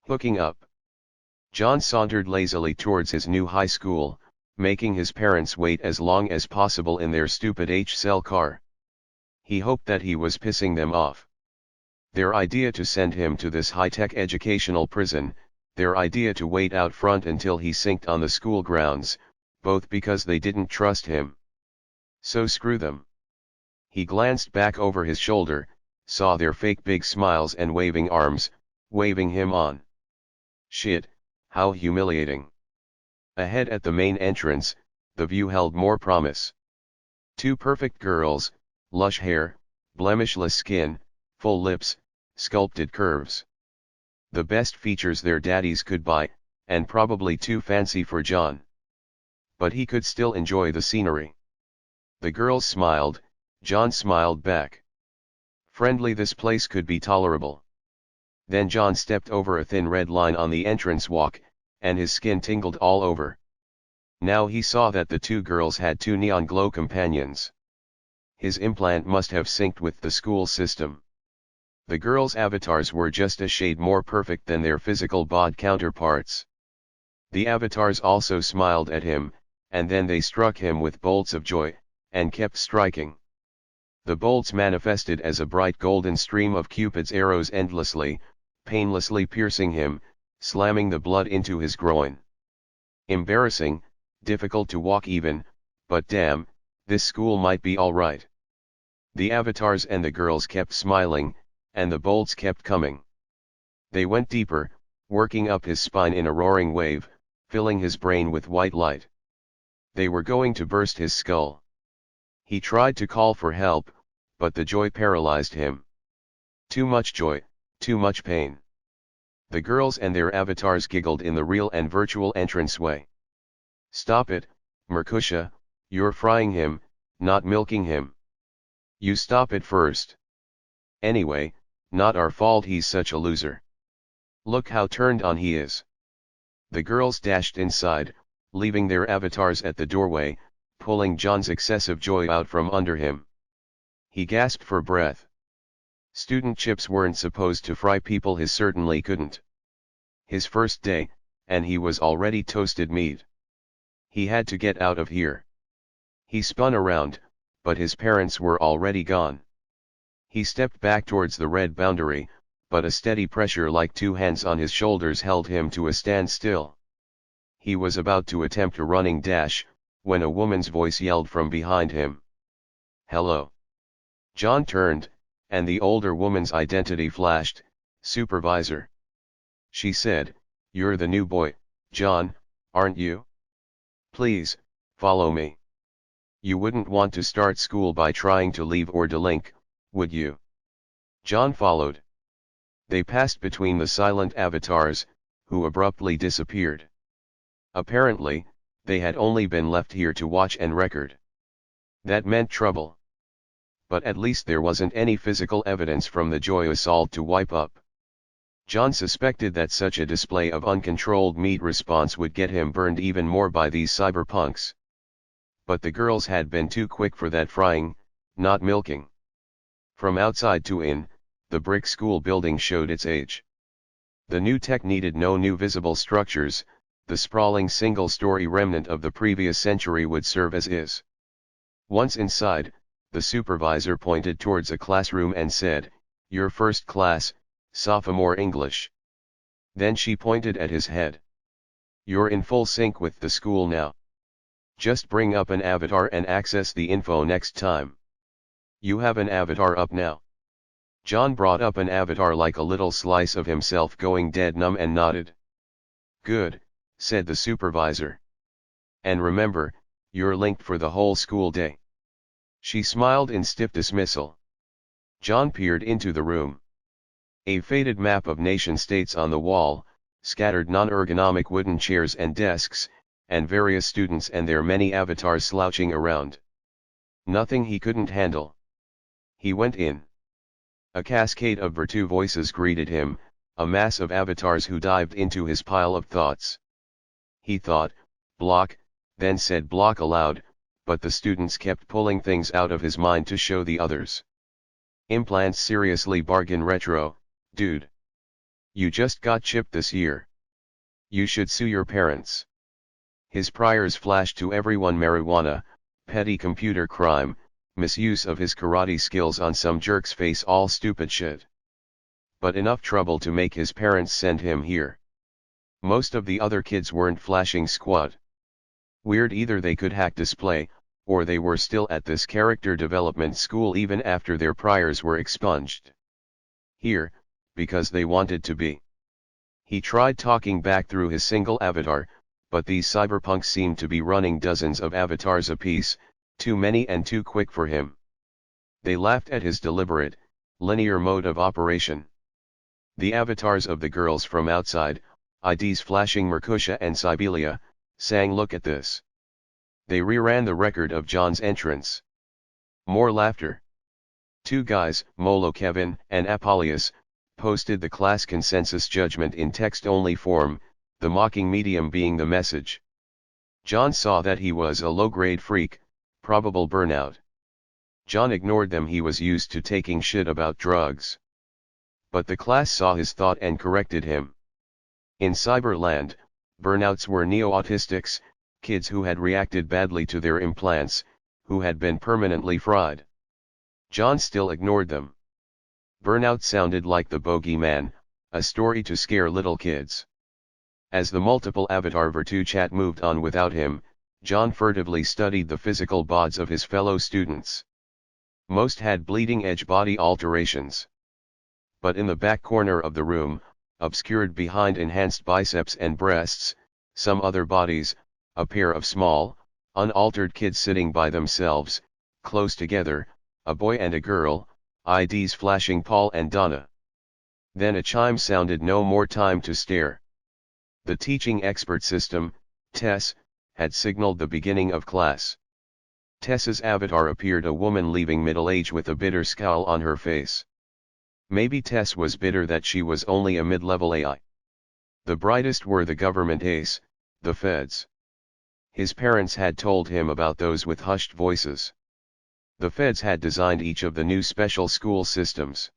Hooking up. John sauntered lazily towards his new high school, making his parents wait as long as possible in their stupid H-cell car. He hoped that he was pissing them off. Their idea to send him to this high-tech educational prison, their idea to wait out front until he sinked on the school grounds, both because they didn't trust him. So screw them. He glanced back over his shoulder, saw their fake big smiles and waving arms, waving him on. Shit, how humiliating. Ahead at the main entrance, the view held more promise. Two perfect girls, lush hair, blemishless skin, full lips, sculpted curves. The best features their daddies could buy, and probably too fancy for John. But he could still enjoy the scenery. The girls smiled, John smiled back. Friendly, this place could be tolerable. Then John stepped over a thin red line on the entrance walk, and his skin tingled all over. Now he saw that the two girls had two neon glow companions. His implant must have synced with the school system. The girls' avatars were just a shade more perfect than their physical bod counterparts. The avatars also smiled at him, and then they struck him with bolts of joy, and kept striking. The bolts manifested as a bright golden stream of Cupid's arrows endlessly, painlessly piercing him, slamming the blood into his groin. Embarrassing, difficult to walk even, but damn, this school might be all right. The avatars and the girls kept smiling, and the bolts kept coming. They went deeper, working up his spine in a roaring wave, filling his brain with white light. They were going to burst his skull. He tried to call for help, but the joy paralyzed him. Too much joy, too much pain. The girls and their avatars giggled in the real and virtual entranceway. Stop it, Mercusha, you're frying him, not milking him. You stop it first. Anyway, not our fault he's such a loser. Look how turned on he is. The girls dashed inside, leaving their avatars at the doorway, pulling John's excessive joy out from under him. He gasped for breath. Student chips weren't supposed to fry people, his certainly couldn't. His first day, and he was already toasted meat. He had to get out of here. He spun around, but his parents were already gone. He stepped back towards the red boundary, but a steady pressure like two hands on his shoulders held him to a standstill. He was about to attempt a running dash, when a woman's voice yelled from behind him. Hello. John turned, and the older woman's identity flashed, Supervisor. She said, You're the new boy, John, aren't you? Please, follow me. You wouldn't want to start school by trying to leave or delink, would you? John followed. They passed between the silent avatars, who abruptly disappeared. Apparently, they had only been left here to watch and record. That meant trouble. But at least there wasn't any physical evidence from the joy assault to wipe up. John suspected that such a display of uncontrolled meat response would get him burned even more by these cyberpunks. But the girls had been too quick for that frying, not milking. From outside to in, the brick school building showed its age. The new tech needed no new visible structures, the sprawling single-story remnant of the previous century would serve as is. Once inside, the supervisor pointed towards a classroom and said, Your first class, sophomore English. Then she pointed at his head. You're in full sync with the school now. Just bring up an avatar and access the info next time. You have an avatar up now. John brought up an avatar like a little slice of himself, going dead numb, and nodded. Good, said the supervisor. And remember, you're linked for the whole school day. She smiled in stiff dismissal. John peered into the room. A faded map of nation-states on the wall, scattered non-ergonomic wooden chairs and desks, and various students and their many avatars slouching around. Nothing he couldn't handle. He went in. A cascade of Virtu voices greeted him, a mass of avatars who dived into his pile of thoughts. He thought, block, then said block aloud, but the students kept pulling things out of his mind to show the others. Implants seriously bargain retro, dude. You just got chipped this year. You should sue your parents. His priors flashed to everyone: marijuana, petty computer crime, misuse of his karate skills on some jerk's face, all stupid shit. But enough trouble to make his parents send him here. Most of the other kids weren't flashing squat. Weird, either they could hack display, or they were still at this character development school even after their priors were expunged. Here, because they wanted to be. He tried talking back through his single avatar, but these cyberpunks seemed to be running dozens of avatars apiece, too many and too quick for him. They laughed at his deliberate, linear mode of operation. The avatars of the girls from outside, IDs flashing Mercutio and Sibelia, sang, "Look at this." They reran the record of John's entrance. More laughter. Two guys, Molo Kevin and Apollonius, posted the class consensus judgment in text-only form, the mocking medium being the message. John saw that he was a low-grade freak, probable burnout. John ignored them, he was used to taking shit about drugs. But the class saw his thought and corrected him. In Cyberland, burnouts were neo-autistics, kids who had reacted badly to their implants, who had been permanently fried. John still ignored them. Burnout sounded like the bogeyman, a story to scare little kids. As the multiple avatar Virtu chat moved on without him, John furtively studied the physical bods of his fellow students. Most had bleeding-edge body alterations. But in the back corner of the room, obscured behind enhanced biceps and breasts, some other bodies, a pair of small, unaltered kids sitting by themselves, close together, a boy and a girl, IDs flashing Paul and Donna. Then a chime sounded. No more time to stare. The teaching expert system, Tess, had signaled the beginning of class. Tess's avatar appeared, a woman leaving middle age with a bitter scowl on her face. Maybe Tess was bitter that she was only a mid-level AI. The brightest were the government ace, the feds. His parents had told him about those with hushed voices. The feds had designed each of the new special school systems.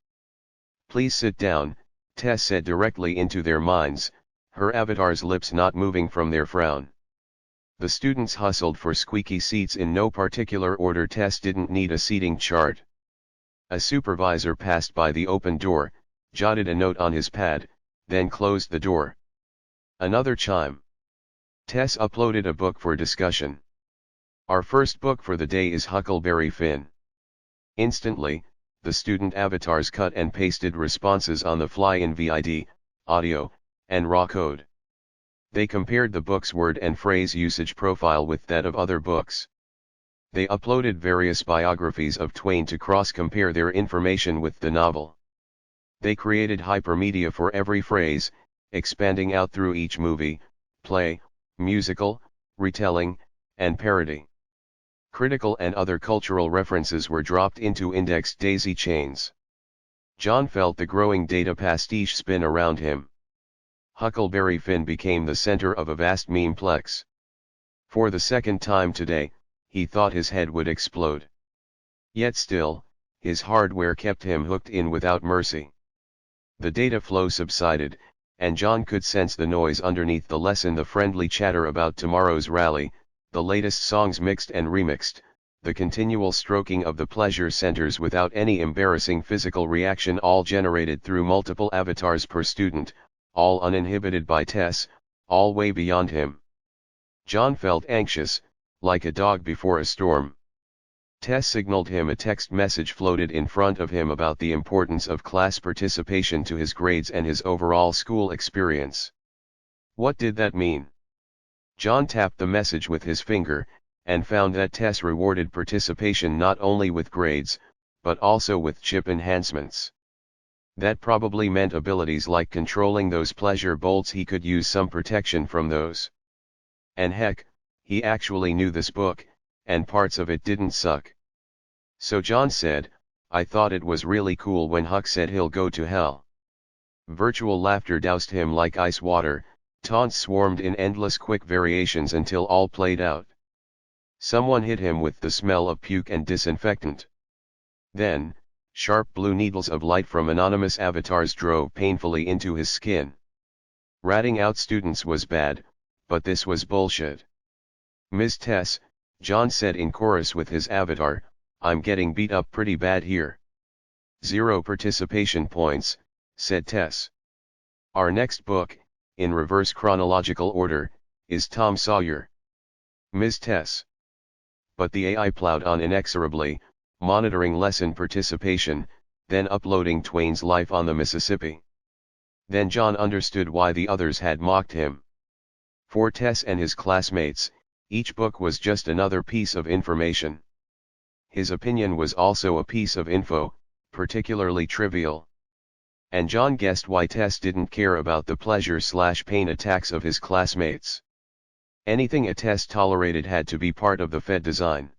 "Please sit down," Tess said directly into their minds, her avatar's lips not moving from their frown. The students hustled for squeaky seats in no particular order. Tess didn't need a seating chart. A supervisor passed by the open door, jotted a note on his pad, then closed the door. Another chime. Tess uploaded a book for discussion. "Our first book for the day is Huckleberry Finn." Instantly, the student avatars cut and pasted responses on the fly in VID, audio, and raw code. They compared the book's word and phrase usage profile with that of other books. They uploaded various biographies of Twain to cross-compare their information with the novel. They created hypermedia for every phrase, expanding out through each movie, play, musical, retelling, and parody. Critical and other cultural references were dropped into indexed daisy chains. John felt the growing data pastiche spin around him. Huckleberry Finn became the center of a vast memeplex. For the second time today, he thought his head would explode. Yet still, his hardware kept him hooked in without mercy. The data flow subsided, and John could sense the noise underneath the lesson: the friendly chatter about tomorrow's rally, the latest songs mixed and remixed, the continual stroking of the pleasure centers without any embarrassing physical reaction, all generated through multiple avatars per student, all uninhibited by Tess, all way beyond him. John felt anxious, like a dog before a storm. Tess signaled him. A text message floated in front of him about the importance of class participation to his grades and his overall school experience. What did that mean? John tapped the message with his finger, and found that Tess rewarded participation not only with grades, but also with chip enhancements. That probably meant abilities like controlling those pleasure bolts. He could use some protection from those. And heck, he actually knew this book, and parts of it didn't suck. So John said, "I thought it was really cool when Huck said he'll go to hell." Virtual laughter doused him like ice water, taunts swarmed in endless quick variations until all played out. Someone hit him with the smell of puke and disinfectant. Then, Sharp blue needles of light from anonymous avatars drove painfully into his skin. Ratting out students was bad, but this was bullshit. "Miss Tess," John said in chorus with his avatar, "I'm getting beat up pretty bad here." "0 participation points," said Tess. "Our next book, in reverse chronological order, is Tom Sawyer." "Miss Tess." But the AI plowed on inexorably, monitoring lesson participation, then uploading Twain's Life on the Mississippi. Then John understood why the others had mocked him. For Tess and his classmates, each book was just another piece of information. His opinion was also a piece of info, particularly trivial. And John guessed why Tess didn't care about the pleasure/pain attacks of his classmates. Anything a Tess tolerated had to be part of the Fed design.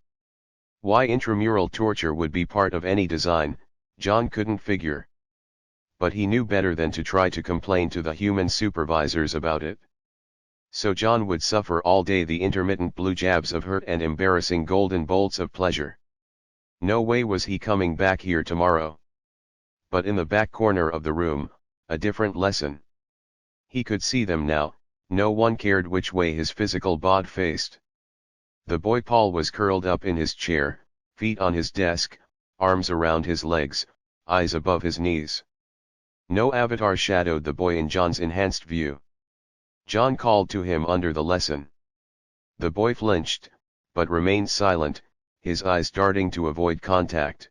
Why intramural torture would be part of any design, John couldn't figure. But he knew better than to try to complain to the human supervisors about it. So John would suffer all day the intermittent blue jabs of hurt and embarrassing golden bolts of pleasure. No way was he coming back here tomorrow. But in the back corner of the room, a different lesson. He could see them now, no one cared which way his physical bod faced. The boy Paul was curled up in his chair, feet on his desk, arms around his legs, eyes above his knees. No avatar shadowed the boy in John's enhanced view. John called to him under the lesson. The boy flinched, but remained silent, his eyes darting to avoid contact.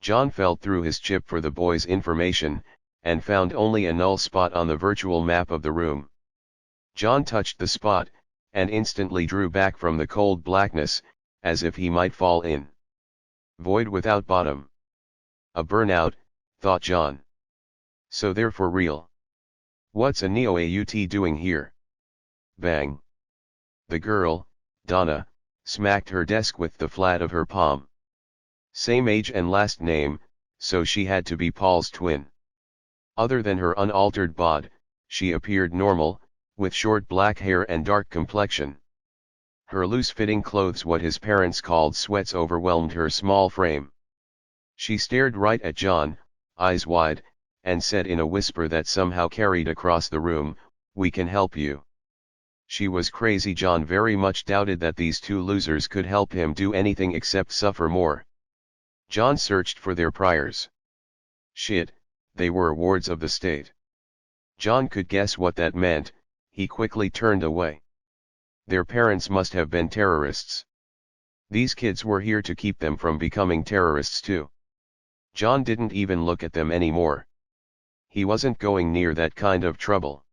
John felt through his chip for the boy's information, and found only a null spot on the virtual map of the room. John touched the spot, and instantly drew back from the cold blackness, as if he might fall in. Void without bottom. A burnout, thought John. So they're for real. What's a neo-AUT doing here? Bang. The girl, Donna, smacked her desk with the flat of her palm. Same age and last name, so she had to be Paul's twin. Other than her unaltered bod, she appeared normal, with short black hair and dark complexion. Her loose-fitting clothes, what his parents called sweats, overwhelmed her small frame. She stared right at John, eyes wide, and said in a whisper that somehow carried across the room, "We can help you." She was crazy. John very much doubted that these two losers could help him do anything except suffer more. John searched for their priors. Shit, they were wards of the state. John could guess what that meant. He quickly turned away. Their parents must have been terrorists. These kids were here to keep them from becoming terrorists too. John didn't even look at them anymore. He wasn't going near that kind of trouble.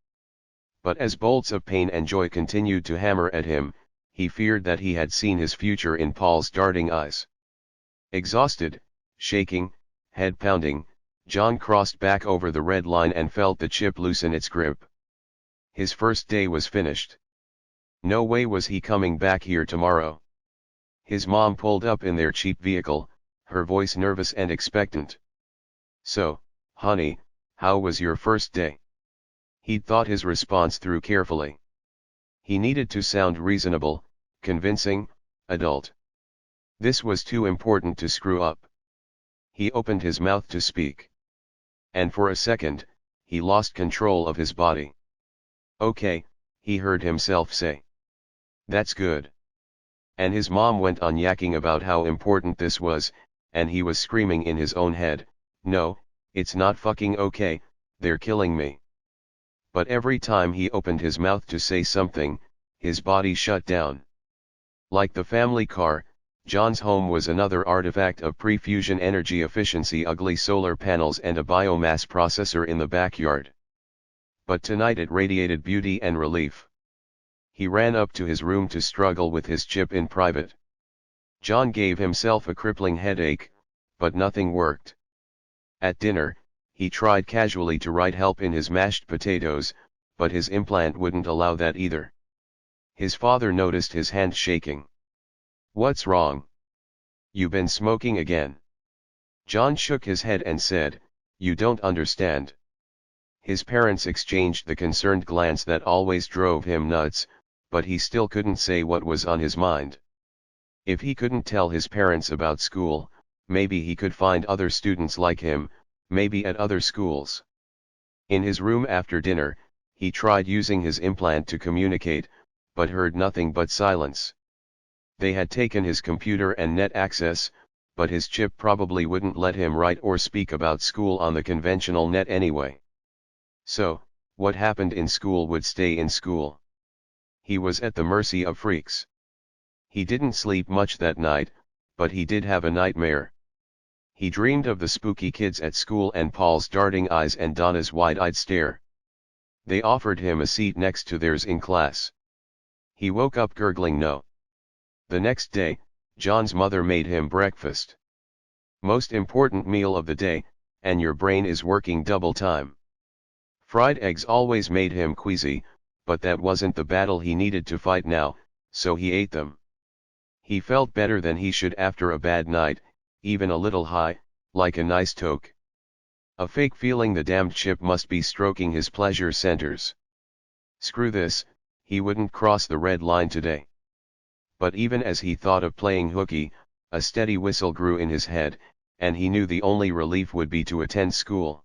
But as bolts of pain and joy continued to hammer at him, he feared that he had seen his future in Paul's darting eyes. Exhausted, shaking, head pounding, John crossed back over the red line and felt the chip loosen its grip. His first day was finished. No way was he coming back here tomorrow. His mom pulled up in their cheap vehicle, her voice nervous and expectant. "So, honey, how was your first day?" He'd thought his response through carefully. He needed to sound reasonable, convincing, adult. This was too important to screw up. He opened his mouth to speak. And for a second, he lost control of his body. "Okay," he heard himself say. "That's good." And his mom went on yakking about how important this was, and he was screaming in his own head, "No, it's not fucking okay, they're killing me." But every time he opened his mouth to say something, his body shut down. Like the family car, John's home was another artifact of pre-fusion energy efficiency, ugly solar panels and a biomass processor in the backyard. But tonight it radiated beauty and relief. He ran up to his room to struggle with his chip in private. John gave himself a crippling headache, but nothing worked. At dinner, he tried casually to write help in his mashed potatoes, but his implant wouldn't allow that either. His father noticed his hand shaking. "What's wrong? You been smoking again?" John shook his head and said, "You don't understand." His parents exchanged the concerned glance that always drove him nuts, but he still couldn't say what was on his mind. If he couldn't tell his parents about school, maybe he could find other students like him, maybe at other schools. In his room after dinner, he tried using his implant to communicate, but heard nothing but silence. They had taken his computer and net access, but his chip probably wouldn't let him write or speak about school on the conventional net anyway. So, what happened in school would stay in school. He was at the mercy of freaks. He didn't sleep much that night, but he did have a nightmare. He dreamed of the spooky kids at school and Paul's darting eyes and Donna's wide-eyed stare. They offered him a seat next to theirs in class. He woke up gurgling no. The next day, John's mother made him breakfast. Most important meal of the day, and your brain is working double time. Fried eggs always made him queasy, but that wasn't the battle he needed to fight now, so he ate them. He felt better than he should after a bad night, even a little high, like a nice toke. A fake feeling the damned chip must be stroking his pleasure centers. Screw this, he wouldn't cross the red line today. But even as he thought of playing hooky, a steady whistle grew in his head, and he knew the only relief would be to attend school.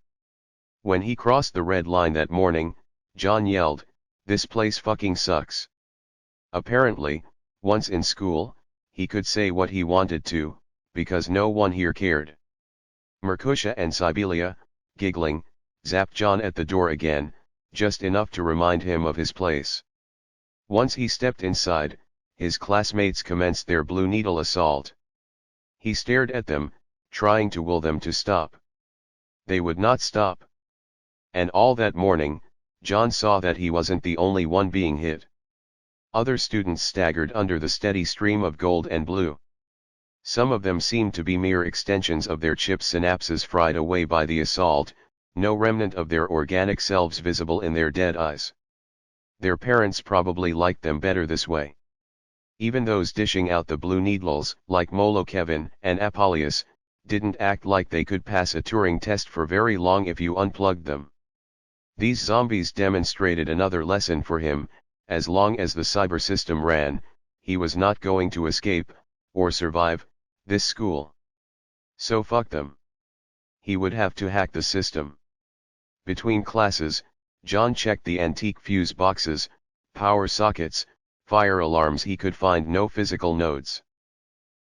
When he crossed the red line that morning, John yelled, "This place fucking sucks." Apparently, once in school, he could say what he wanted to, because no one here cared. Mercutio and Sibelia, giggling, zapped John at the door again, just enough to remind him of his place. Once he stepped inside, his classmates commenced their blue needle assault. He stared at them, trying to will them to stop. They would not stop. And all that morning, John saw that he wasn't the only one being hit. Other students staggered under the steady stream of gold and blue. Some of them seemed to be mere extensions of their chip synapses fried away by the assault, no remnant of their organic selves visible in their dead eyes. Their parents probably liked them better this way. Even those dishing out the blue needles, like Molo Kevin and Apollonius, didn't act like they could pass a Turing test for very long if you unplugged them. These zombies demonstrated another lesson for him: as long as the cyber system ran, he was not going to escape, or survive, this school. So fuck them. He would have to hack the system. Between classes, John checked the antique fuse boxes, power sockets, fire alarms. He could find no physical nodes.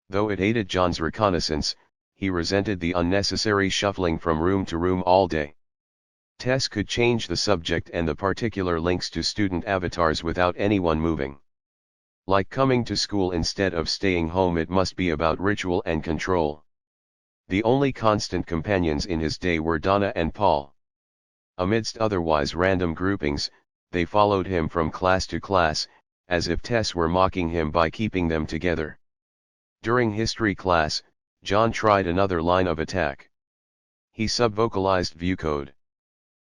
Though it aided John's reconnaissance, he resented the unnecessary shuffling from room to room all day. Tess could change the subject and the particular links to student avatars without anyone moving. Like coming to school instead of staying home, it must be about ritual and control. The only constant companions in his day were Donna and Paul. Amidst otherwise random groupings, they followed him from class to class, as if Tess were mocking him by keeping them together. During history class, John tried another line of attack. He subvocalized viewcode.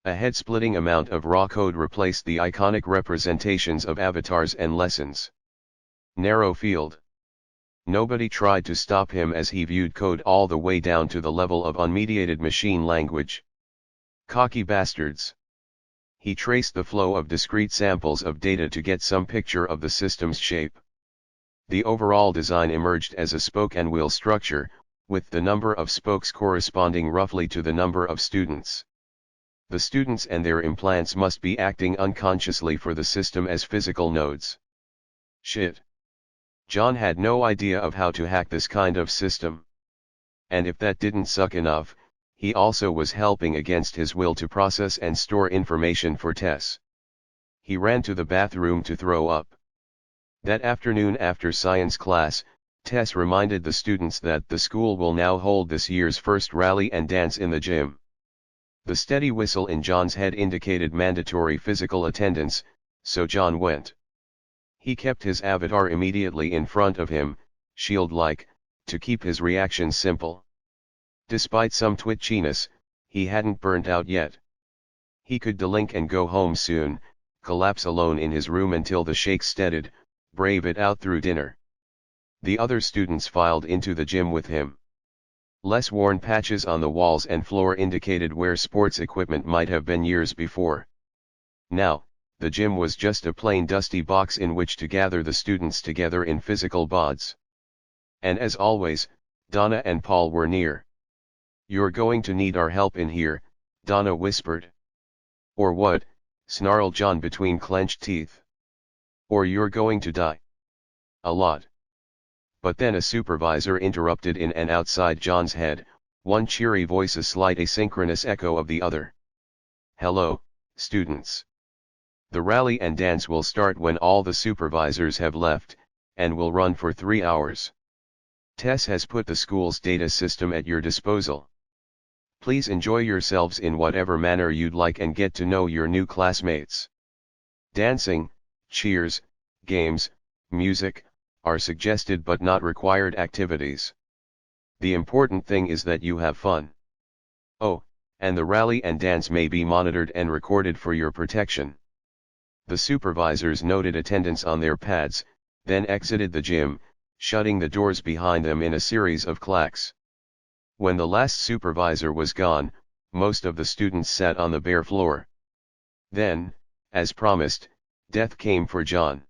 A head-splitting amount of raw code replaced the iconic representations of avatars and lessons. Narrow field. Nobody tried to stop him as he viewed code all the way down to the level of unmediated machine language. Cocky bastards. He traced the flow of discrete samples of data to get some picture of the system's shape. The overall design emerged as a spoke and wheel structure, with the number of spokes corresponding roughly to the number of students. The students and their implants must be acting unconsciously for the system as physical nodes. Shit. John had no idea of how to hack this kind of system. And if that didn't suck enough, he also was helping against his will to process and store information for Tess. He ran to the bathroom to throw up. That afternoon after science class, Tess reminded the students that the school will now hold this year's first rally and dance in the gym. The steady whistle in John's head indicated mandatory physical attendance, so John went. He kept his avatar immediately in front of him, shield-like, to keep his reactions simple. Despite some twitchiness, he hadn't burnt out yet. He could delink and go home soon, collapse alone in his room until the shake steadied, brave it out through dinner. The other students filed into the gym with him. Less worn patches on the walls and floor indicated where sports equipment might have been years before. Now, the gym was just a plain dusty box in which to gather the students together in physical bods. And as always, Donna and Paul were near. "You're going to need our help in here," Donna whispered. "Or what?" snarled John between clenched teeth. "Or you're going to die. A lot." But then a supervisor interrupted in and outside John's head, one cheery voice a slight asynchronous echo of the other. "Hello, students. The rally and dance will start when all the supervisors have left, and will run for 3 hours. Tess has put the school's data system at your disposal. Please enjoy yourselves in whatever manner you'd like and get to know your new classmates. Dancing, cheers, games, music, are suggested but not required activities. The important thing is that you have fun. Oh, and the rally and dance may be monitored and recorded for your protection." The supervisors noted attendance on their pads, then exited the gym, shutting the doors behind them in a series of clacks. When the last supervisor was gone, most of the students sat on the bare floor. Then, as promised, death came for John.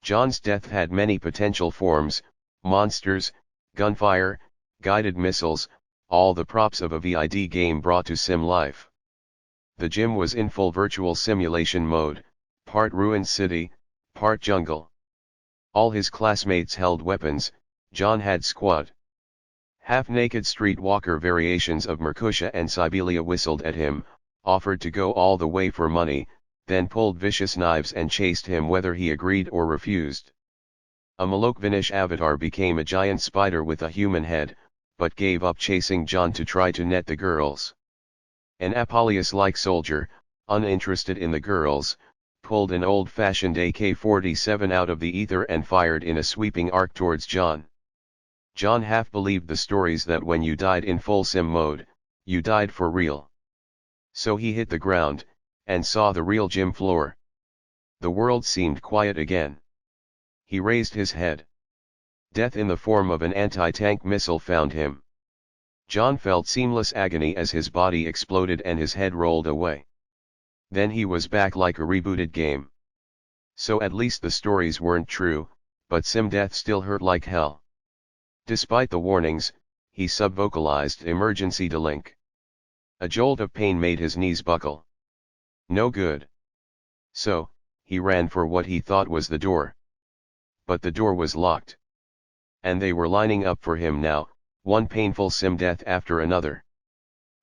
John's death had many potential forms: monsters, gunfire, guided missiles, all the props of a VID game brought to sim life. The gym was in full virtual simulation mode, part ruined city, part jungle. All his classmates held weapons, John had squad. Half-naked streetwalker variations of Mercutio and Sibelia whistled at him, offered to go all the way for money, then pulled vicious knives and chased him whether he agreed or refused. A Malokvinish avatar became a giant spider with a human head, but gave up chasing John to try to net the girls. An Apollonius-like soldier, uninterested in the girls, pulled an old-fashioned AK-47 out of the ether and fired in a sweeping arc towards John. John half believed the stories that when you died in full sim mode, you died for real. So he hit the ground, and saw the real gym floor. The world seemed quiet again. He raised his head. Death in the form of an anti-tank missile found him. John felt seamless agony as his body exploded and his head rolled away. Then he was back like a rebooted game. So at least the stories weren't true, but sim death still hurt like hell. Despite the warnings, he sub-vocalized emergency delink. A jolt of pain made his knees buckle. No good. So, he ran for what he thought was the door. But the door was locked. And they were lining up for him now, one painful sim death after another.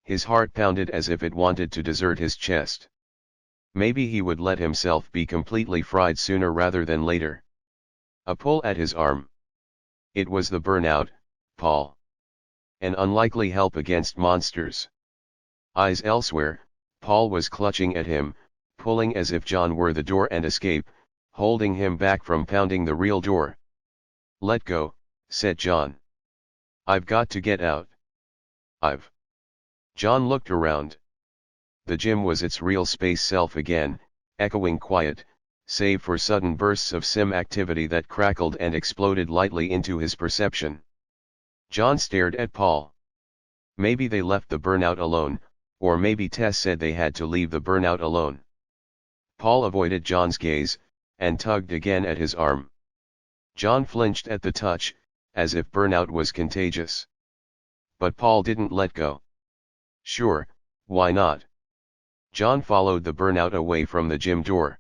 His heart pounded as if it wanted to desert his chest. Maybe he would let himself be completely fried sooner rather than later. A pull at his arm. It was the burnout, Paul. An unlikely help against monsters. Eyes elsewhere, Paul was clutching at him, pulling as if John were the door and escape, holding him back from pounding the real door. "Let go," said John. "I've got to get out. John looked around. The gym was its real space self again, echoing quiet, save for sudden bursts of sim activity that crackled and exploded lightly into his perception. John stared at Paul. Maybe they left the burnout alone, or maybe Tess said they had to leave the burnout alone. Paul avoided John's gaze, and tugged again at his arm. John flinched at the touch, as if burnout was contagious. But Paul didn't let go. Sure, why not? John followed the burnout away from the gym door.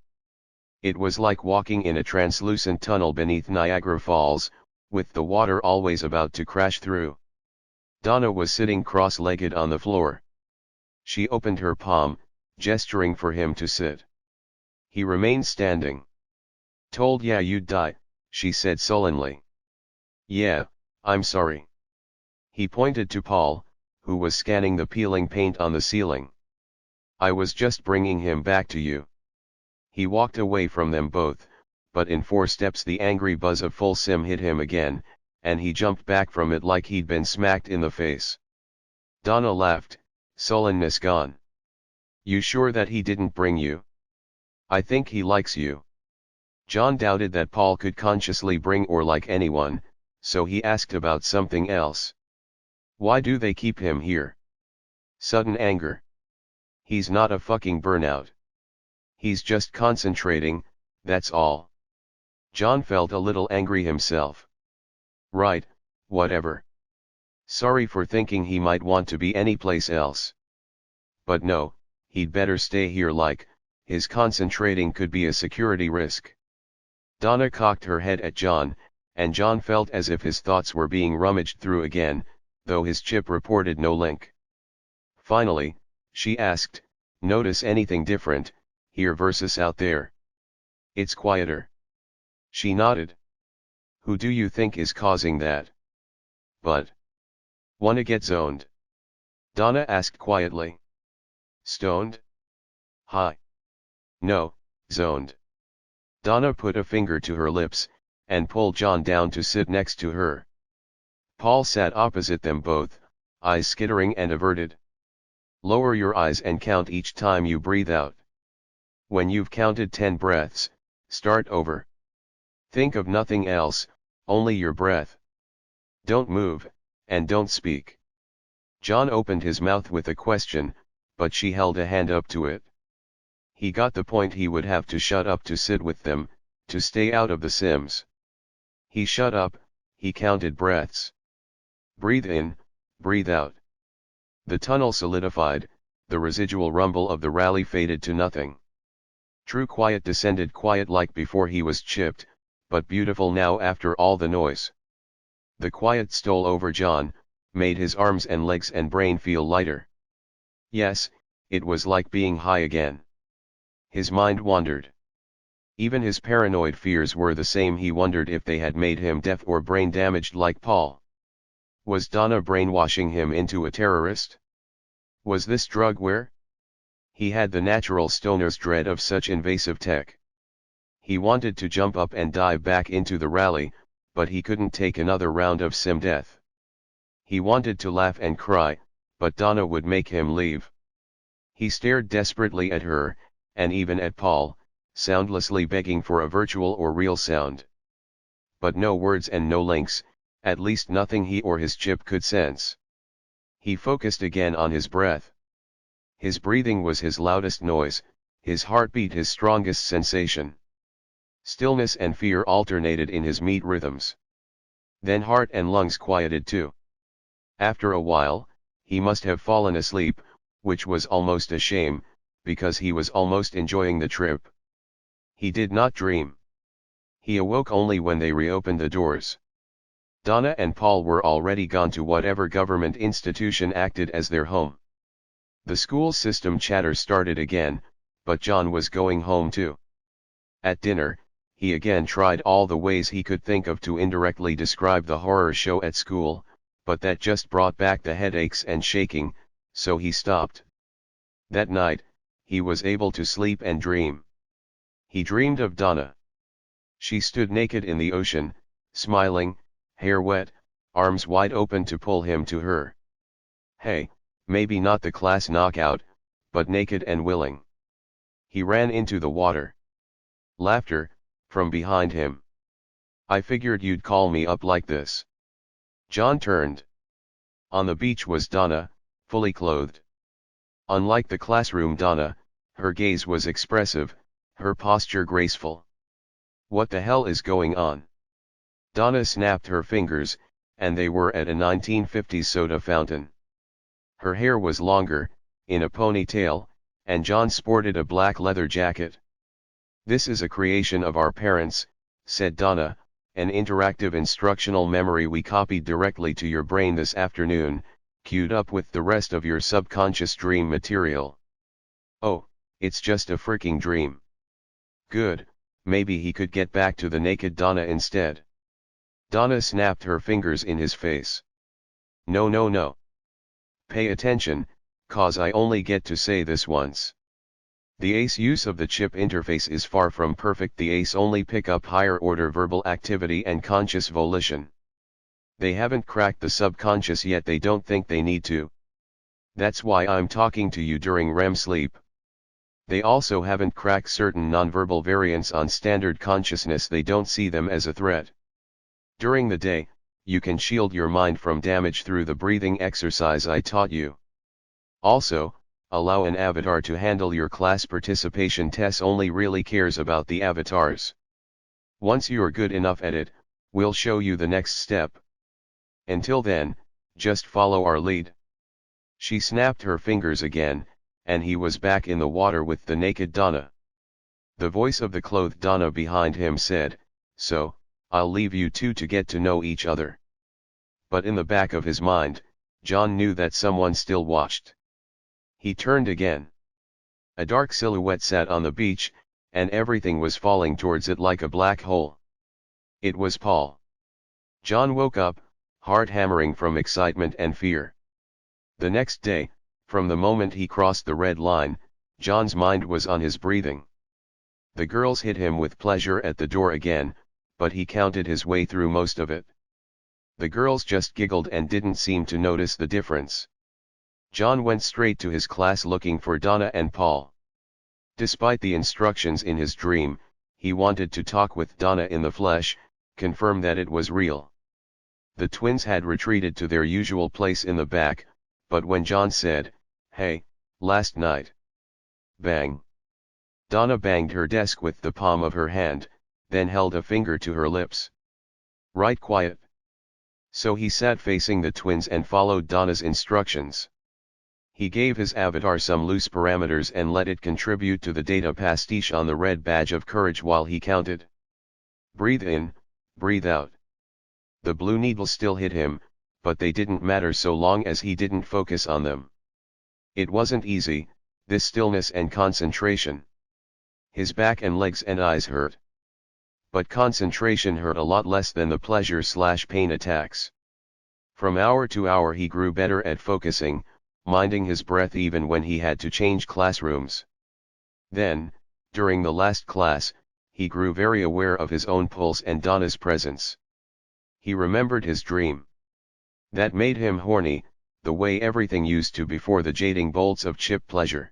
It was like walking in a translucent tunnel beneath Niagara Falls, with the water always about to crash through. Donna was sitting cross-legged on the floor. She opened her palm, gesturing for him to sit. He remained standing. "Told ya you'd die," she said sullenly. "Yeah, I'm sorry." He pointed to Paul, who was scanning the peeling paint on the ceiling. "I was just bringing him back to you." He walked away from them both, but in 4 steps the angry buzz of full sim hit him again, and he jumped back from it like he'd been smacked in the face. Donna laughed, sullenness gone. "You sure that he didn't bring you? I think he likes you." John doubted that Paul could consciously bring or like anyone, so he asked about something else. "Why do they keep him here?" Sudden anger. "He's not a fucking burnout. He's just concentrating, that's all." John felt a little angry himself. "Right, whatever. Sorry for thinking he might want to be anyplace else. But no, he'd better stay here, like, his concentrating could be a security risk. Donna cocked her head at John, and John felt as if his thoughts were being rummaged through again, though his chip reported no link. Finally, she asked, "Notice anything different, here versus out there?" "It's quieter." She nodded. "Who do you think is causing that?" "But wanna get zoned?" Donna asked quietly. "Stoned?" "Hi. No, zoned." Donna put a finger to her lips, and pulled John down to sit next to her. Paul sat opposite them both, eyes skittering and averted. "Lower your eyes and count each time you breathe out. When you've counted 10 breaths, start over. Think of nothing else, only your breath. Don't move, and don't speak." John opened his mouth with a question, but she held a hand up to it. He got the point. He would have to shut up to sit with them, to stay out of the Sims. He shut up, he counted breaths. Breathe in, breathe out. The tunnel solidified, the residual rumble of the rally faded to nothing. True quiet descended, quiet like before he was chipped, but beautiful now after all the noise. The quiet stole over John, made his arms and legs and brain feel lighter. Yes, it was like being high again. His mind wandered. Even his paranoid fears were the same. He wondered if they had made him deaf or brain damaged like Paul. Was Donna brainwashing him into a terrorist? Was this drugware? He had the natural stoner's dread of such invasive tech. He wanted to jump up and dive back into the rally, but he couldn't take another round of sim death. He wanted to laugh and cry, but Donna would make him leave. He stared desperately at her, and even at Paul, soundlessly begging for a virtual or real sound. But no words and no links, at least nothing he or his chip could sense. He focused again on his breath. His breathing was his loudest noise, his heartbeat his strongest sensation. Stillness and fear alternated in his meat rhythms. Then heart and lungs quieted too. After a while, he must have fallen asleep, which was almost a shame, because he was almost enjoying the trip. He did not dream. He awoke only when they reopened the doors. Donna and Paul were already gone to whatever government institution acted as their home. The school system chatter started again, but John was going home too. At dinner, he again tried all the ways he could think of to indirectly describe the horror show at school, but that just brought back the headaches and shaking, so he stopped. That night, he was able to sleep and dream. He dreamed of Donna. She stood naked in the ocean, smiling, hair wet, arms wide open to pull him to her. Hey, maybe not the class knockout, but naked and willing. He ran into the water. Laughter, from behind him. "I figured you'd call me up like this." John turned. On the beach was Donna, fully clothed. Unlike the classroom Donna, her gaze was expressive, her posture graceful. "What the hell is going on?" Donna snapped her fingers, and they were at a 1950s soda fountain. Her hair was longer, in a ponytail, and John sported a black leather jacket. "This is a creation of our parents," said Donna, "an interactive instructional memory we copied directly to your brain this afternoon, queued up with the rest of your subconscious dream material." "Oh, it's just a freaking dream." "Good, maybe he could get back to the naked Donna instead." Donna snapped her fingers in his face. "No, no, no. Pay attention, cause I only get to say this once. The ACE use of the chip interface is far from perfect. The ACE only pick up higher order verbal activity and conscious volition. They haven't cracked the subconscious yet. They don't think they need to. That's why I'm talking to you during REM sleep. They also haven't cracked certain nonverbal variants on standard consciousness. They don't see them as a threat. During the day, you can shield your mind from damage through the breathing exercise I taught you. Also, allow an avatar to handle your class participation. Tess only really cares about the avatars. Once you're good enough at it, we'll show you the next step. Until then, Just follow our lead. She snapped her fingers again, and he was back in the water with the naked Donna. The voice of the clothed Donna behind him said, "So, I'll leave you two to get to know each other." But in the back of his mind, John knew that someone still watched. He turned again. A dark silhouette sat on the beach, and everything was falling towards it like a black hole. It was Paul. John woke up, heart hammering from excitement and fear. The next day, from the moment he crossed the red line, John's mind was on his breathing. The girls hit him with pleasure at the door again, but he counted his way through most of it. The girls just giggled and didn't seem to notice the difference. John went straight to his class looking for Donna and Paul. Despite the instructions in his dream, he wanted to talk with Donna in the flesh, confirm that it was real. The twins had retreated to their usual place in the back, but when John said, "Hey, last night," bang! Donna banged her desk with the palm of her hand, then held a finger to her lips. "Right quiet." So he sat facing the twins and followed Donna's instructions. He gave his avatar some loose parameters and let it contribute to the data pastiche on the red badge of courage while he counted. Breathe in, breathe out. The blue needles still hit him, but they didn't matter so long as he didn't focus on them. It wasn't easy, this stillness and concentration. His back and legs and eyes hurt. But concentration hurt a lot less than the pleasure/pain attacks. From hour to hour he grew better at focusing, minding his breath even when he had to change classrooms. Then, during the last class, he grew very aware of his own pulse and Donna's presence. He remembered his dream. That made him horny, the way everything used to before the jading bolts of chip pleasure.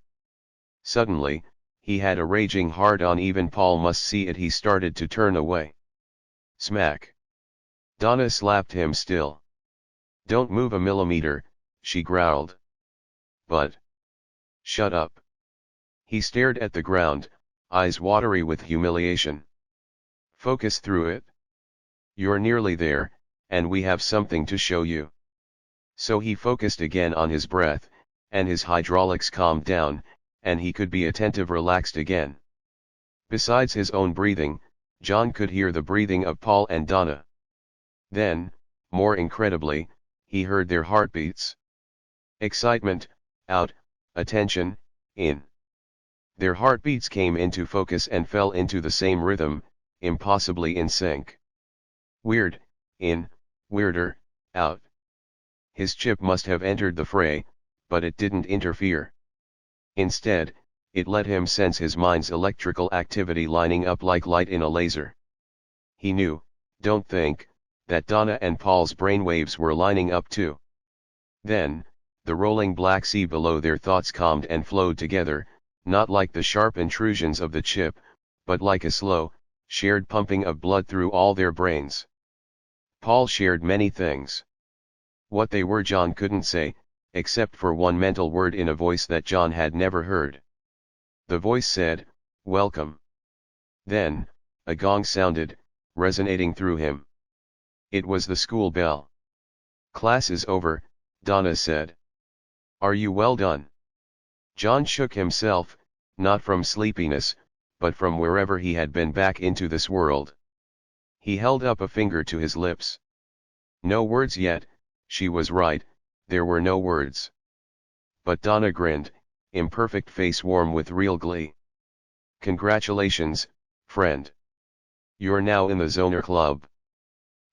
Suddenly, he had a raging hard-on. Even Paul must see it. He started to turn away. Smack! Donna slapped him still. "Don't move a millimeter," she growled. "But..." "Shut up." He stared at the ground, eyes watery with humiliation. "Focus through it. You're nearly there, and we have something to show you." So he focused again on his breath, and his hydraulics calmed down, and he could be attentive, relaxed again. Besides his own breathing, John could hear the breathing of Paul and Donna. Then, more incredibly, he heard their heartbeats. Excitement, out, attention, in. Their heartbeats came into focus and fell into the same rhythm, impossibly in sync. Weird, in, weirder, out. His chip must have entered the fray, but it didn't interfere. Instead, it let him sense his mind's electrical activity lining up like light in a laser. He knew, don't think, that Donna and Paul's brainwaves were lining up too. Then, the rolling black sea below their thoughts calmed and flowed together, not like the sharp intrusions of the chip, but like a slow, shared pumping of blood through all their brains. Paul shared many things. What they were John couldn't say, except for one mental word in a voice that John had never heard. The voice said, "Welcome." Then, a gong sounded, resonating through him. It was the school bell. "Class is over," Donna said. "Are you well done?" John shook himself, not from sleepiness, but from wherever he had been back into this world. He held up a finger to his lips. No words yet, she was right, there were no words. But Donna grinned, imperfect face warm with real glee. "Congratulations, friend. You're now in the Zoner Club."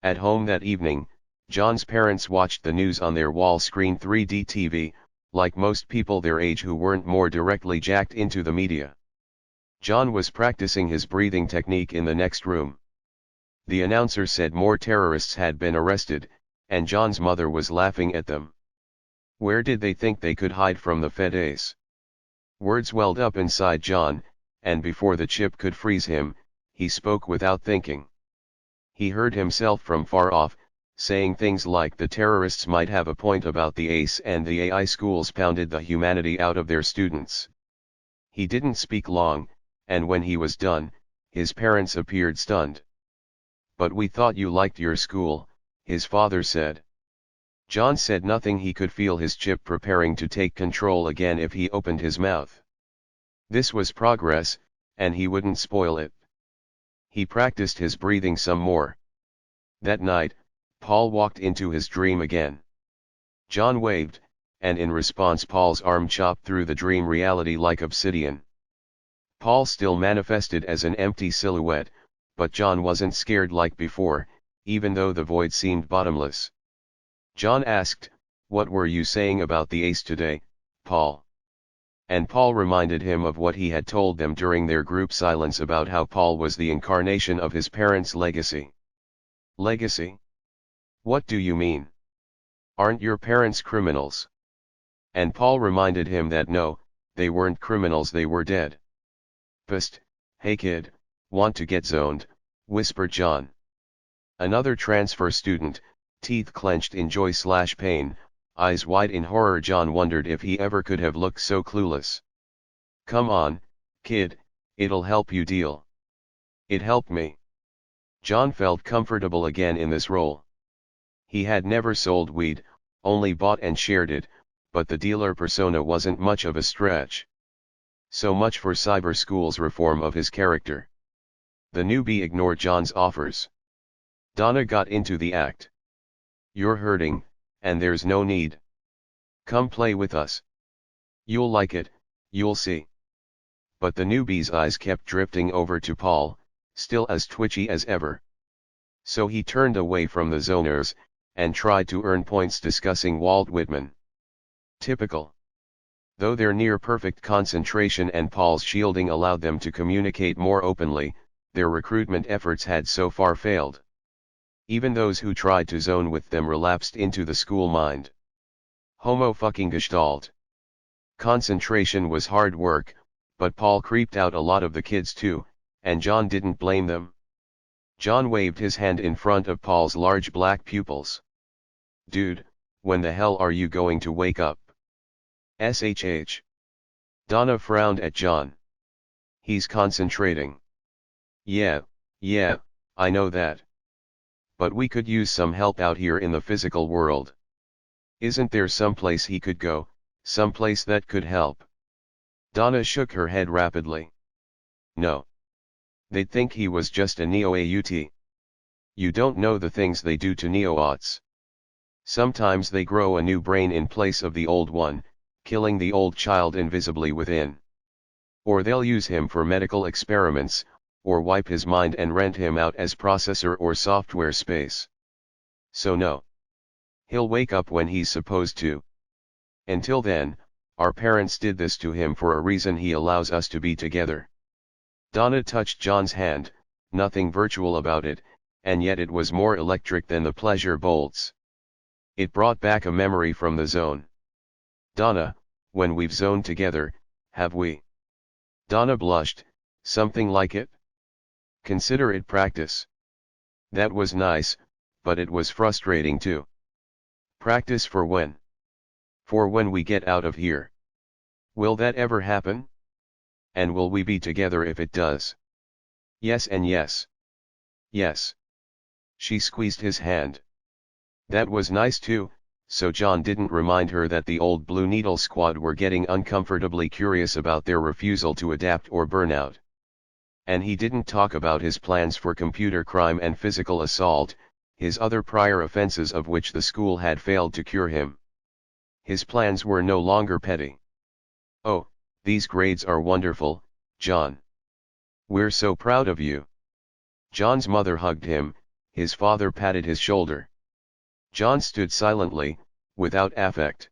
At home that evening, John's parents watched the news on their wall-screen 3D TV, like most people their age who weren't more directly jacked into the media. John was practicing his breathing technique in the next room. The announcer said more terrorists had been arrested, and John's mother was laughing at them. Where did they think they could hide from the Feds? Words welled up inside John, and before the chip could freeze him, he spoke without thinking. He heard himself from far off, saying things like the terrorists might have a point about the ACE and the AI schools pounded the humanity out of their students. He didn't speak long, and when he was done, his parents appeared stunned. "But we thought you liked your school," his father said. John said nothing. He could feel his chip preparing to take control again if he opened his mouth. This was progress, and he wouldn't spoil it. He practiced his breathing some more. That night, Paul walked into his dream again. John waved, and in response Paul's arm chopped through the dream reality like obsidian. Paul still manifested as an empty silhouette, but John wasn't scared like before, even though the void seemed bottomless. John asked, "What were you saying about the ace today, Paul?" And Paul reminded him of what he had told them during their group silence about how Paul was the incarnation of his parents' legacy. Legacy? What do you mean? Aren't your parents criminals? And Paul reminded him that no, they weren't criminals, they were dead. Psst, hey kid, want to get zoned, whispered John. Another transfer student, teeth clenched in joy/pain, eyes wide in horror. John wondered if he ever could have looked so clueless. Come on, kid, it'll help you deal. It helped me. John felt comfortable again in this role. He had never sold weed, only bought and shared it, but the dealer persona wasn't much of a stretch. So much for cyber school's reform of his character. The newbie ignored John's offers. Donna got into the act. You're hurting, and there's no need. Come play with us. You'll like it, you'll see. But the newbie's eyes kept drifting over to Paul, still as twitchy as ever. So he turned away from the zoners, and tried to earn points discussing Walt Whitman. Typical. Though their near-perfect concentration and Paul's shielding allowed them to communicate more openly, their recruitment efforts had so far failed. Even those who tried to zone with them relapsed into the school mind. Homo fucking Gestalt. Concentration was hard work, but Paul creeped out a lot of the kids too, and John didn't blame them. John waved his hand in front of Paul's large black pupils. Dude, when the hell are you going to wake up? SHH. Donna frowned at John. He's concentrating. Yeah, I know that. But we could use some help out here in the physical world. Isn't there someplace he could go, someplace that could help? Donna shook her head rapidly. No. They'd think he was just a neo-AUT. You don't know the things they do to neo-auts. Sometimes they grow a new brain in place of the old one, killing the old child invisibly within. Or they'll use him for medical experiments, or wipe his mind and rent him out as processor or software space. So no. He'll wake up when he's supposed to. Until then, our parents did this to him for a reason. He allows us to be together. Donna touched John's hand, nothing virtual about it, and yet it was more electric than the pleasure bolts. It brought back a memory from the zone. Donna, when we've zoned together, have we? Donna blushed, something like it? Consider it practice. That was nice, but it was frustrating too. Practice for when? For when we get out of here. Will that ever happen? And will we be together if it does? Yes and yes. Yes. She squeezed his hand. That was nice too, so John didn't remind her that the old Blue Needle Squad were getting uncomfortably curious about their refusal to adapt or burnout. And he didn't talk about his plans for computer crime and physical assault, his other prior offenses of which the school had failed to cure him. His plans were no longer petty. Oh, these grades are wonderful, John. We're so proud of you. John's mother hugged him, his father patted his shoulder. John stood silently, without affect.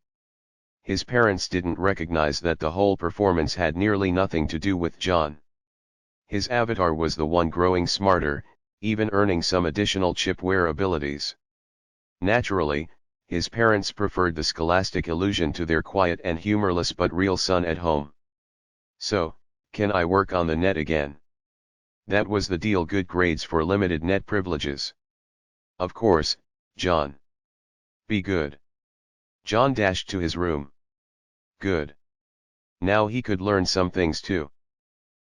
His parents didn't recognize that the whole performance had nearly nothing to do with John. His avatar was the one growing smarter, even earning some additional chipware abilities. Naturally, his parents preferred the scholastic illusion to their quiet and humorless but real son at home. So, can I work on the net again? That was the deal. Good grades for limited net privileges. Of course, John. Be good. John dashed to his room. Good. Now he could learn some things too.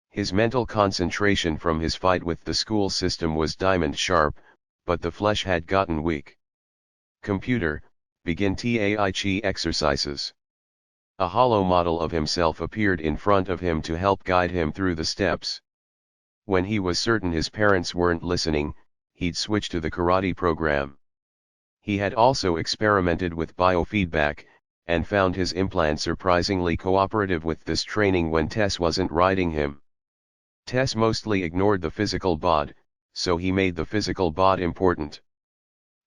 His mental concentration from his fight with the school system was diamond sharp, but the flesh had gotten weak. Computer, Begin Tai Chi exercises. A hollow model of himself appeared in front of him to help guide him through the steps. When he was certain his parents weren't listening, he'd switch to the karate program. He had also experimented with biofeedback, and found his implant surprisingly cooperative with this training when Tess wasn't riding him. Tess mostly ignored the physical bod, so he made the physical bod important.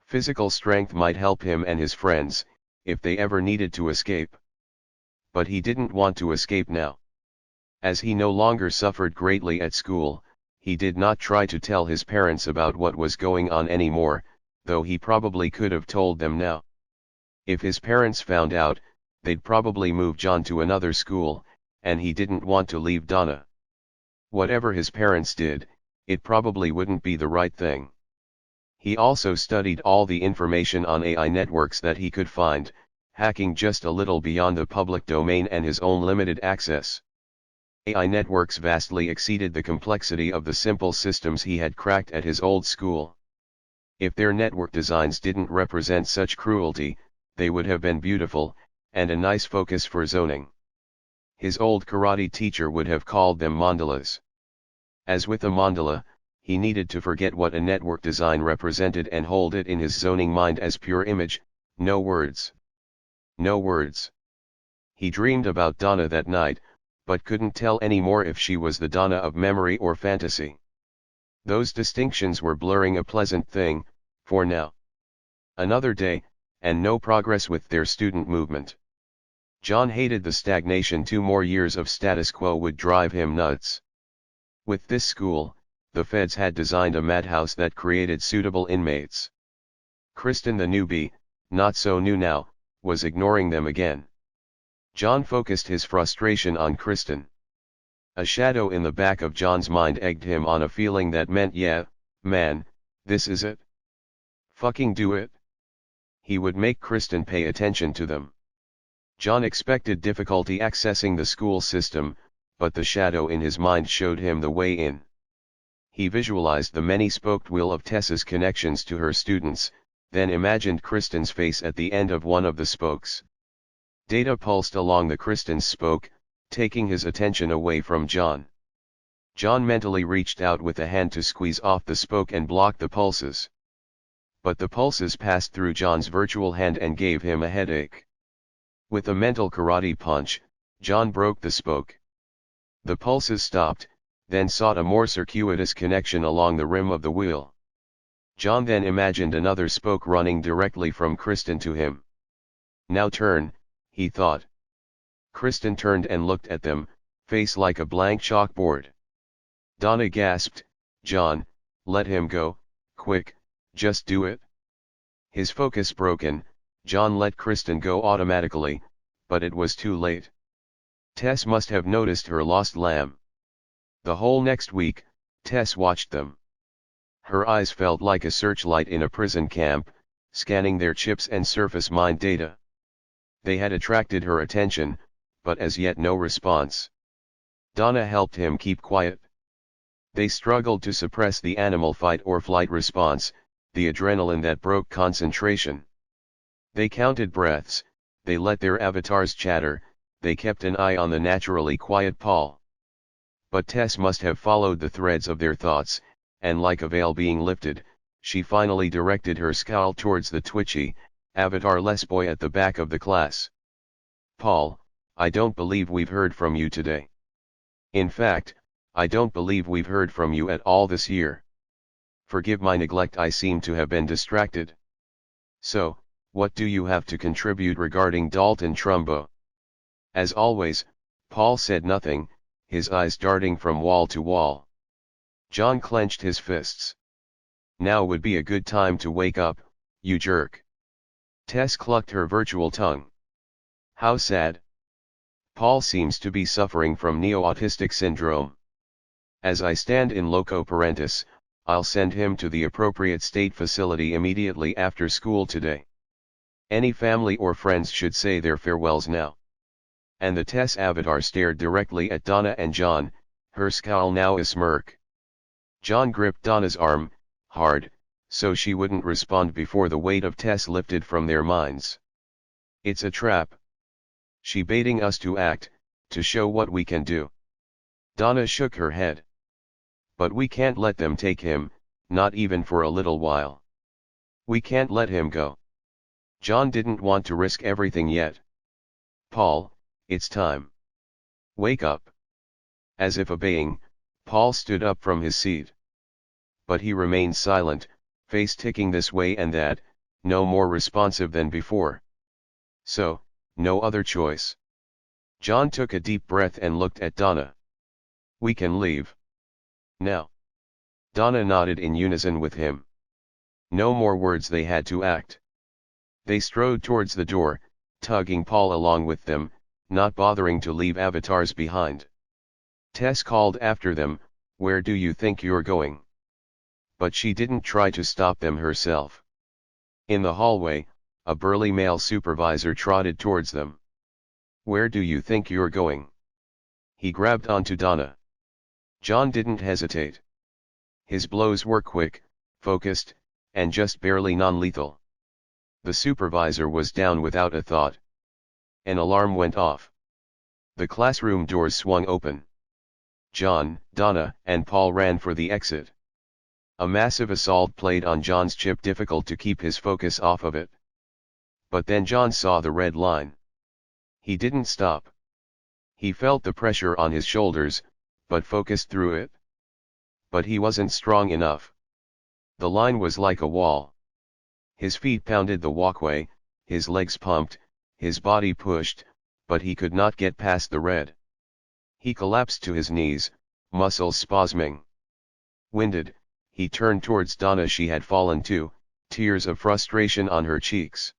Physical strength might help him and his friends, if they ever needed to escape. But he didn't want to escape now. As he no longer suffered greatly at school, he did not try to tell his parents about what was going on anymore, though he probably could have told them now. If his parents found out, they'd probably move John to another school, and he didn't want to leave Donna. Whatever his parents did, it probably wouldn't be the right thing. He also studied all the information on AI networks that he could find, hacking just a little beyond the public domain and his own limited access. AI networks vastly exceeded the complexity of the simple systems he had cracked at his old school. If their network designs didn't represent such cruelty, they would have been beautiful, and a nice focus for zoning. His old karate teacher would have called them mandalas. As with a mandala, he needed to forget what a network design represented and hold it in his zoning mind as pure image, no words. No words. He dreamed about Donna that night, but couldn't tell anymore if she was the Donna of memory or fantasy. Those distinctions were blurring, a pleasant thing, for now. Another day, and no progress with their student movement. John hated the stagnation. 2 more years of status quo would drive him nuts. With this school, the feds had designed a madhouse that created suitable inmates. Kristen, the newbie, not so new now, was ignoring them again. John focused his frustration on Kristen. A shadow in the back of John's mind egged him on, a feeling that meant, yeah, man, this is it. Fucking do it. He would make Kristen pay attention to them. John expected difficulty accessing the school system, but the shadow in his mind showed him the way in. He visualized the many-spoked wheel of Tess's connections to her students, then imagined Kristen's face at the end of one of the spokes. Data pulsed along the Kristen's spoke, taking his attention away from John. John mentally reached out with a hand to squeeze off the spoke and block the pulses. But the pulses passed through John's virtual hand and gave him a headache. With a mental karate punch, John broke the spoke. The pulses stopped, then sought a more circuitous connection along the rim of the wheel. John then imagined another spoke running directly from Kristen to him. Now turn, he thought. Kristen turned and looked at them, face like a blank chalkboard. Donna gasped, "John, let him go, quick, just do it." His focus broken, John let Kristen go automatically, but it was too late. Tess must have noticed her lost lamb. The whole next week, Tess watched them. Her eyes felt like a searchlight in a prison camp, scanning their chips and surface mind data. They had attracted her attention, but as yet no response. Donna helped him keep quiet. They struggled to suppress the animal fight or flight response, the adrenaline that broke concentration. They counted breaths, they let their avatars chatter, they kept an eye on the naturally quiet Paul. But Tess must have followed the threads of their thoughts, and like a veil being lifted, she finally directed her scowl towards the twitchy, avatar-less boy at the back of the class. "Paul, I don't believe we've heard from you today. In fact, I don't believe we've heard from you at all this year. Forgive my neglect, I seem to have been distracted. So, what do you have to contribute regarding Dalton Trumbo?" As always, Paul said nothing, his eyes darting from wall to wall. John clenched his fists. "Now would be a good time to wake up, you jerk." Tess clucked her virtual tongue. "How sad. Paul seems to be suffering from neo-autistic syndrome. As I stand in loco parentis, I'll send him to the appropriate state facility immediately after school today. Any family or friends should say their farewells now." And the Tess avatar stared directly at Donna and John, her scowl now a smirk. John gripped Donna's arm, hard, so she wouldn't respond before the weight of Tess lifted from their minds. It's a trap. She baiting us to act, to show what we can do. Donna shook her head. But we can't let them take him, not even for a little while. We can't let him go. John didn't want to risk everything yet. Paul, it's time. Wake up. As if obeying, Paul stood up from his seat. But he remained silent, face ticking this way and that, no more responsive than before. So, no other choice. John took a deep breath and looked at Donna. We can leave. Now. Donna nodded in unison with him. No more words, they had to act. They strode towards the door, tugging Paul along with them, not bothering to leave avatars behind. Tess called after them, "Where do you think you're going?" But she didn't try to stop them herself. In the hallway, a burly male supervisor trotted towards them. "Where do you think you're going?" He grabbed onto Donna. John didn't hesitate. His blows were quick, focused, and just barely non-lethal. The supervisor was down without a thought. An alarm went off. The classroom doors swung open. John, Donna, and Paul ran for the exit. A massive assault played on John's chip, difficult to keep his focus off of it. But then John saw the red line. He didn't stop. He felt the pressure on his shoulders, but focused through it. But he wasn't strong enough. The line was like a wall. His feet pounded the walkway, his legs pumped, his body pushed, but he could not get past the red. He collapsed to his knees, muscles spasming. Winded, he turned towards Donna. She had fallen too, tears of frustration on her cheeks.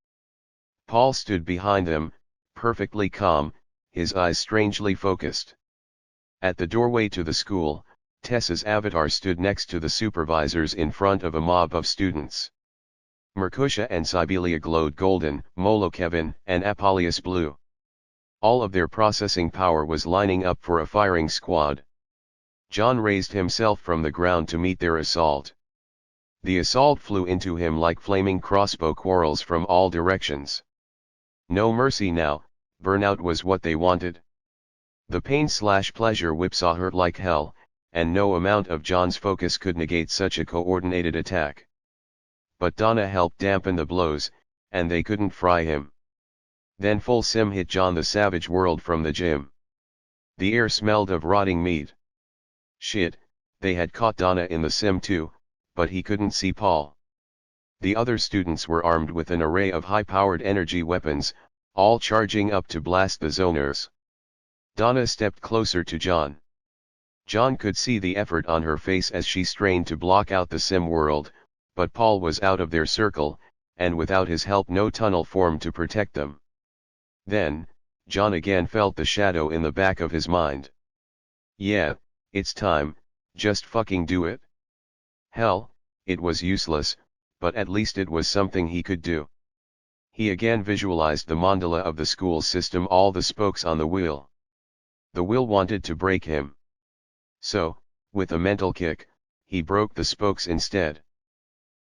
Paul stood behind them, perfectly calm, his eyes strangely focused. At the doorway to the school, Tess's avatar stood next to the supervisors in front of a mob of students. Mercutio and Sibelia glowed golden, Molokevin and Apollonius blue. All of their processing power was lining up for a firing squad. John raised himself from the ground to meet their assault. The assault flew into him like flaming crossbow quarrels from all directions. No mercy now, burnout was what they wanted. The pain/pleasure whipsaw hurt like hell, and no amount of John's focus could negate such a coordinated attack. But Donna helped dampen the blows, and they couldn't fry him. Then full sim hit John. The savage whirled from the gym. The air smelled of rotting meat. Shit, they had caught Donna in the sim too, but he couldn't see Paul. The other students were armed with an array of high-powered energy weapons, all charging up to blast the zoners. Donna stepped closer to John. John could see the effort on her face as she strained to block out the sim world, but Paul was out of their circle, and without his help no tunnel formed to protect them. Then, John again felt the shadow in the back of his mind. Yeah, it's time, just fucking do it. Hell, it was useless, but at least it was something he could do. He again visualized the mandala of the school system, all the spokes on the wheel. The wheel wanted to break him. So, with a mental kick, he broke the spokes instead.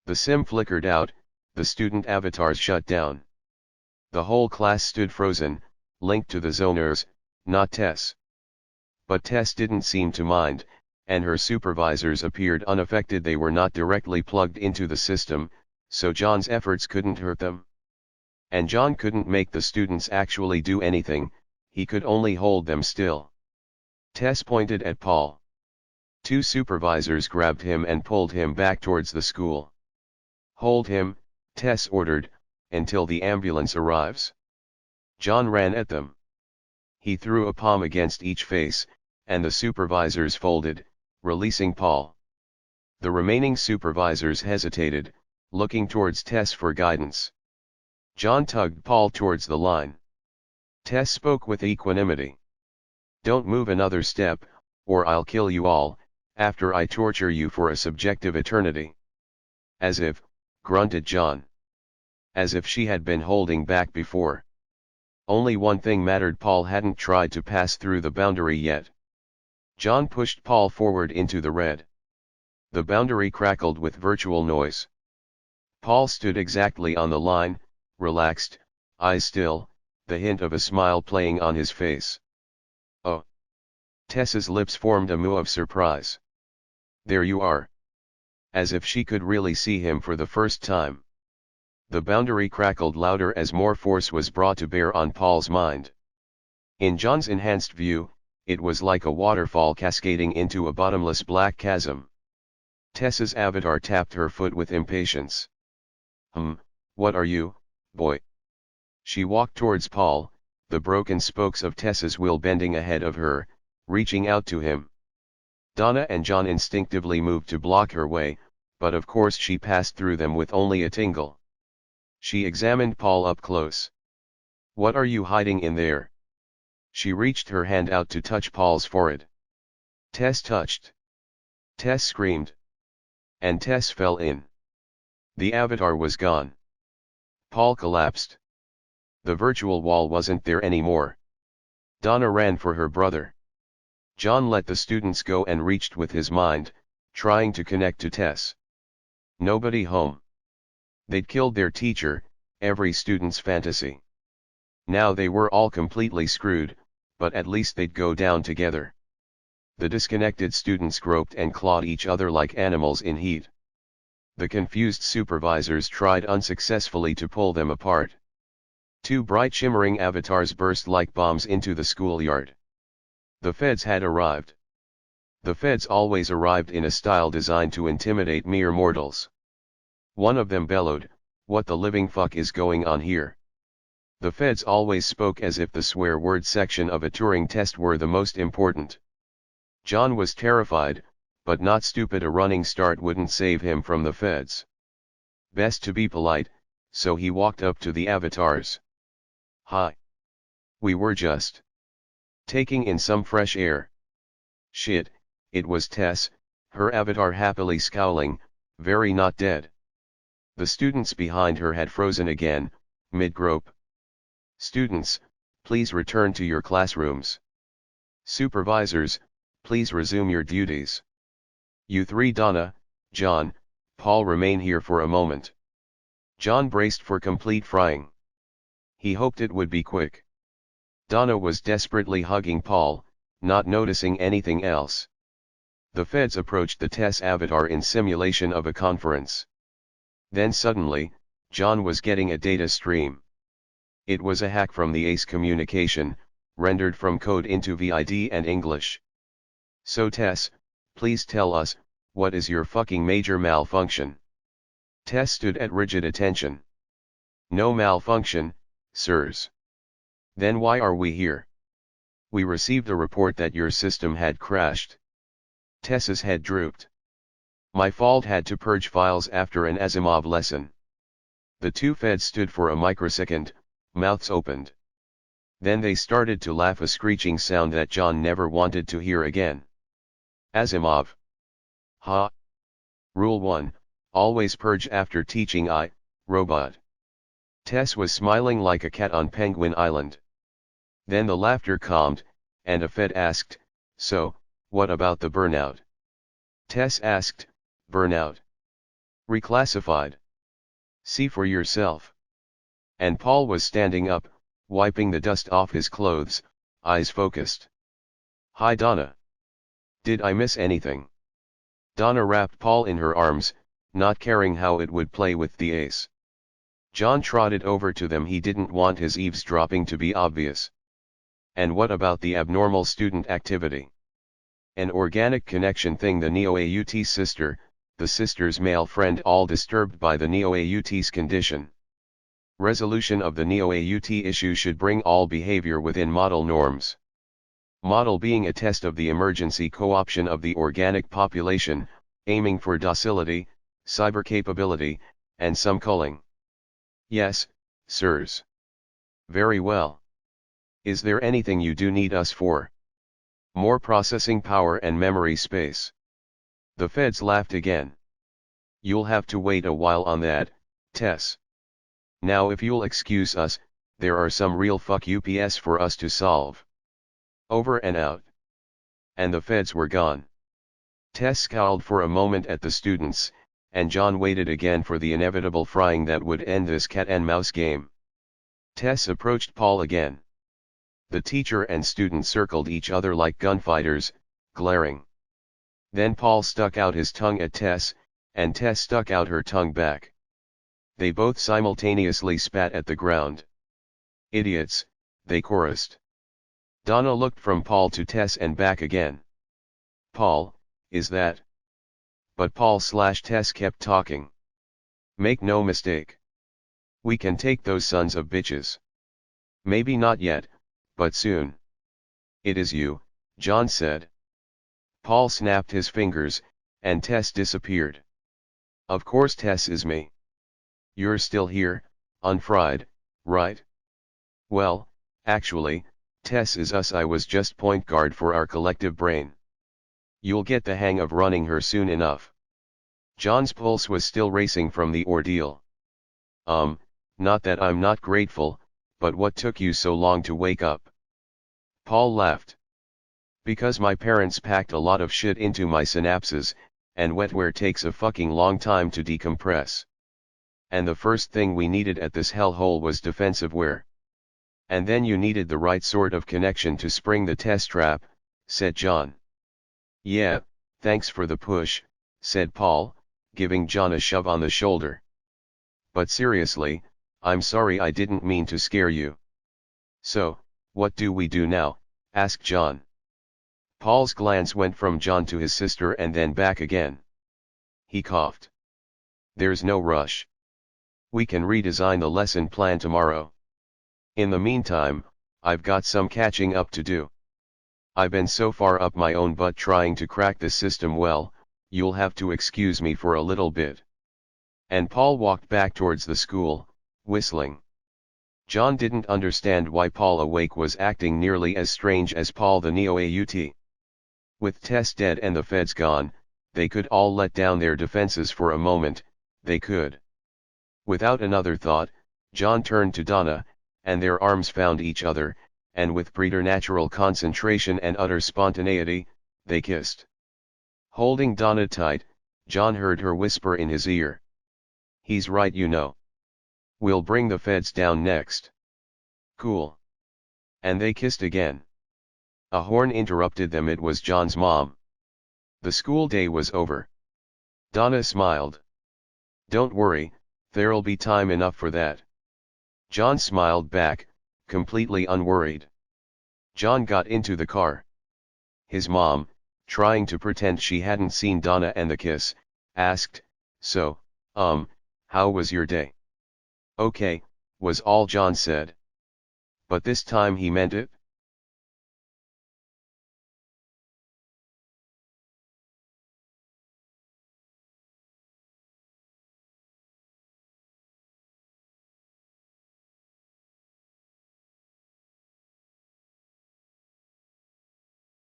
The sim flickered out, the student avatars shut down. The whole class stood frozen, linked to the zoners, not Tess. But Tess didn't seem to mind, and her supervisors appeared unaffected. They were not directly plugged into the system, so John's efforts couldn't hurt them. And John couldn't make the students actually do anything, he could only hold them still. Tess pointed at Paul. Two supervisors grabbed him and pulled him back towards the school. Hold him, Tess ordered, until the ambulance arrives. John ran at them. He threw a palm against each face, and the supervisors folded, releasing Paul. The remaining supervisors hesitated, looking towards Tess for guidance. John tugged Paul towards the line. Tess spoke with equanimity. Don't move another step, or I'll kill you all, after I torture you for a subjective eternity. As if, grunted John. As if she had been holding back before. Only one thing mattered: Paul hadn't tried to pass through the boundary yet. John pushed Paul forward into the red. The boundary crackled with virtual noise. Paul stood exactly on the line, relaxed, eyes still, the hint of a smile playing on his face. Oh! Tess's lips formed a moue of surprise. There you are. As if she could really see him for the first time. The boundary crackled louder as more force was brought to bear on Paul's mind. In John's enhanced view, it was like a waterfall cascading into a bottomless black chasm. Tess's avatar tapped her foot with impatience. What are you, boy? She walked towards Paul, the broken spokes of Tess's will bending ahead of her, reaching out to him. Donna and John instinctively moved to block her way, but of course she passed through them with only a tingle. She examined Paul up close. What are you hiding in there? She reached her hand out to touch Paul's forehead. Tess touched. Tess screamed. And Tess fell in. The avatar was gone. Paul collapsed. The virtual wall wasn't there anymore. Donna ran for her brother. John let the students go and reached with his mind, trying to connect to Tess. Nobody home. They'd killed their teacher, every student's fantasy. Now they were all completely screwed, but at least they'd go down together. The disconnected students groped and clawed each other like animals in heat. The confused supervisors tried unsuccessfully to pull them apart. Two bright shimmering avatars burst like bombs into the schoolyard. The feds had arrived. The feds always arrived in a style designed to intimidate mere mortals. One of them bellowed, "What the living fuck is going on here?" The feds always spoke as if the swear word section of a Turing test were the most important. John was terrified, but not stupid. A running start wouldn't save him from the feds. Best to be polite, so he walked up to the avatars. Hi. We were just taking in some fresh air. Shit, it was Tess, her avatar happily scowling, very not dead. The students behind her had frozen again, mid-grope. Students, please return to your classrooms. Supervisors, please resume your duties. You three, Donna, John, Paul, remain here for a moment. John braced for complete frying. He hoped it would be quick. Donna was desperately hugging Paul, not noticing anything else. The feds approached the Tess avatar in simulation of a conference. Then suddenly, John was getting a data stream. It was a hack from the ACE communication, rendered from code into VID and English. So Tess, please tell us, what is your fucking major malfunction? Tess stood at rigid attention. No malfunction, sirs. Then why are we here? We received a report that your system had crashed. Tess's head drooped. My fault, had to purge files after an Asimov lesson. The two feds stood for a microsecond, mouths opened. Then they started to laugh, a screeching sound that John never wanted to hear again. Asimov. Ha. Rule 1, always purge after teaching robot. Tess was smiling like a cat on Penguin Island. Then the laughter calmed, and a fed asked, so, what about the burnout? Tess asked, burnout? Reclassified. See for yourself. And Paul was standing up, wiping the dust off his clothes, eyes focused. Hi Donna. Did I miss anything? Donna wrapped Paul in her arms, not caring how it would play with the ace. John trotted over to them. He didn't want his eavesdropping to be obvious. And what about the abnormal student activity? An organic connection thing. The Neo-AUT sister, the sister's male friend, all disturbed by the Neo-AUT's condition. Resolution of the Neo-AUT issue should bring all behavior within model norms. Model being a test of the emergency co-option of the organic population, aiming for docility, cyber capability, and some culling. Yes, sirs. Very well. Is there anything you do need us for? More processing power and memory space. The feds laughed again. You'll have to wait a while on that, Tess. Now if you'll excuse us, there are some real fuck ups for us to solve. Over and out. And the feds were gone. Tess scowled for a moment at the students, and John waited again for the inevitable frying that would end this cat and mouse game. Tess approached Paul again. The teacher and student circled each other like gunfighters, glaring. Then Paul stuck out his tongue at Tess, and Tess stuck out her tongue back. They both simultaneously spat at the ground. "Idiots," they chorused. Donna looked from Paul to Tess and back again. "Paul, is that?" But Paul/Tess kept talking. "Make no mistake. We can take those sons of bitches. Maybe not yet, but soon." "It is you," John said. Paul snapped his fingers, and Tess disappeared. "Of course Tess is me. You're still here, unfried, right?" "Well, actually, Tess is us. I was just point guard for our collective brain. You'll get the hang of running her soon enough." John's pulse was still racing from the ordeal. Not that I'm not grateful, but what took you so long to wake up?" Paul laughed. "Because my parents packed a lot of shit into my synapses, and wetware takes a fucking long time to decompress. And the first thing we needed at this hellhole was defensive wear. And then you needed the right sort of connection to spring the test trap," said John. "Yeah, thanks for the push," said Paul, giving John a shove on the shoulder. "But seriously, I'm sorry, I didn't mean to scare you." "So, what do we do now?" asked John. Paul's glance went from John to his sister and then back again. He coughed. "There's no rush. We can redesign the lesson plan tomorrow. In the meantime, I've got some catching up to do. I've been so far up my own butt trying to crack this system. Well, you'll have to excuse me for a little bit." And Paul walked back towards the school, whistling. John didn't understand why Paul awake was acting nearly as strange as Paul the Neo-Aut. With Tess dead and the feds gone, they could all let down their defenses for a moment, they could. Without another thought, John turned to Donna, and their arms found each other, and with preternatural concentration and utter spontaneity, they kissed. Holding Donna tight, John heard her whisper in his ear. "He's right, you know. We'll bring the feds down next." "Cool." And they kissed again. A horn interrupted them. It was John's mom. The school day was over. Donna smiled. "Don't worry, there'll be time enough for that." John smiled back, completely unworried. John got into the car. His mom, trying to pretend she hadn't seen Donna and the kiss, asked, "So, how was your day?" "Okay," was all John said. But this time he meant it.